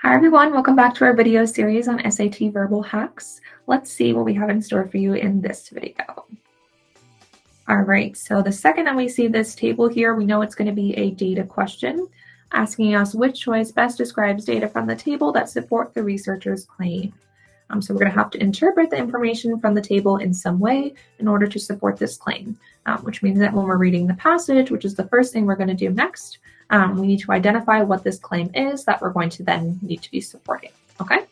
Hi everyone, welcome back to our video series on SAT verbal hacks. Let's see what we have in store for you in this video. All right, so the second that we see this table here, we know it's going to be a data question asking us which choice best describes data from the table that support the researcher's claim. So we're going to have to interpret the information from the table in some way in order to support this claim, which means that when we're reading the passage, which is the first thing we're going to do next, we need to identify what this claim is that we're going to then need to be supporting, okay?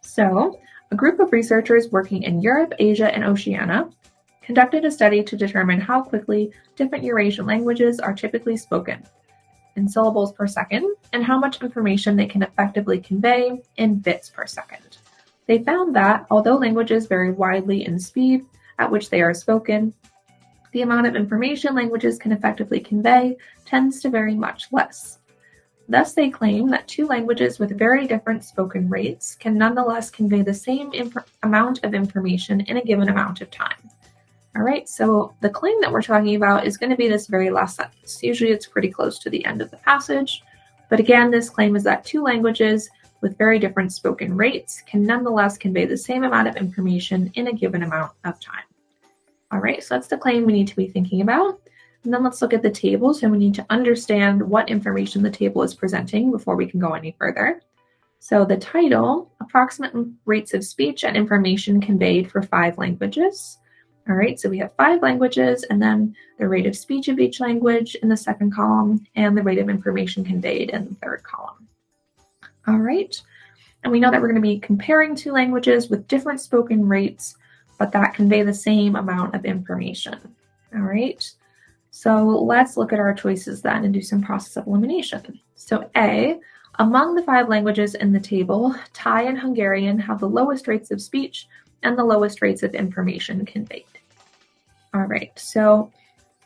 So a group of researchers working in Europe, Asia, and Oceania conducted a study to determine how quickly different Eurasian languages are typically spoken in syllables per second and how much information they can effectively convey in bits per second. They found that although languages vary widely in speed at which they are spoken, the amount of information languages can effectively convey tends to vary much less. Thus, they claim that two languages with very different spoken rates can nonetheless convey the same amount of information in a given amount of time. All right, so the claim that we're talking about is going to be this very last sentence. Usually it's pretty close to the end of the passage. But again, this claim is that two languages with very different spoken rates can nonetheless convey the same amount of information in a given amount of time. All right, so that's the claim we need to be thinking about. And then let's look at the table. So we need to understand what information the table is presenting before we can go any further. So the title, approximate rates of speech and information conveyed for 5 languages. All right, so we have 5 languages and then the rate of speech of each language in the second column and the rate of information conveyed in the third column. All right, and we know that we're going to be comparing 2 languages with different spoken rates, but that convey the same amount of information. All right, so let's look at our choices then and do some process of elimination. So A, among the 5 languages in the table, Thai and Hungarian have the lowest rates of speech and the lowest rates of information conveyed. All right, so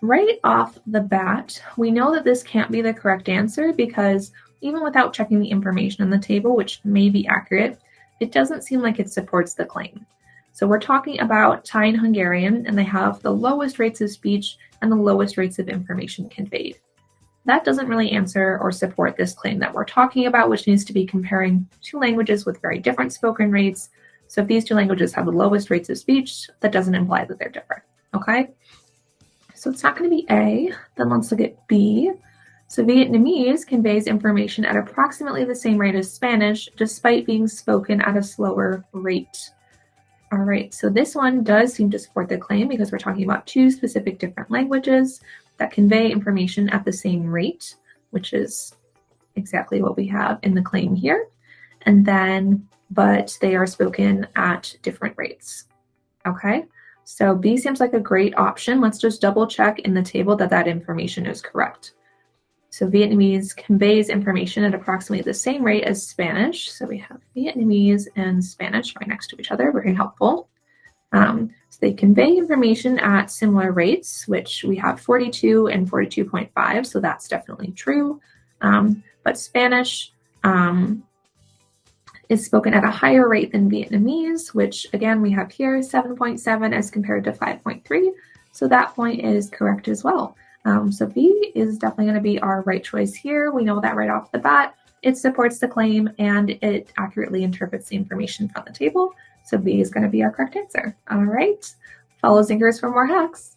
right off the bat, we know that this can't be the correct answer because even without checking the information in the table, which may be accurate, it doesn't seem like it supports the claim. So we're talking about Thai and Hungarian, and they have the lowest rates of speech and the lowest rates of information conveyed. That doesn't really answer or support this claim that we're talking about, which needs to be comparing 2 languages with very different spoken rates. So if these 2 languages have the lowest rates of speech, that doesn't imply that they're different, okay? So it's not going to be A. Then let's look at B. So Vietnamese conveys information at approximately the same rate as Spanish, despite being spoken at a slower rate. All right, so this one does seem to support the claim because we're talking about 2 specific different languages that convey information at the same rate, which is exactly what we have in the claim here. And then, but they are spoken at different rates. Okay, so B seems like a great option. Let's just double check in the table that that information is correct. So Vietnamese conveys information at approximately the same rate as Spanish. So we have Vietnamese and Spanish right next to each other, very helpful. So they convey information at similar rates, which we have 42 and 42.5, so that's definitely true. But Spanish is spoken at a higher rate than Vietnamese, which again we have here 7.7 as compared to 5.3. So that point is correct as well. So B is definitely going to be our right choice here. We know that right off the bat. It supports the claim and it accurately interprets the information from the table. So B is going to be our correct answer. All right, follow Zingers for more hacks.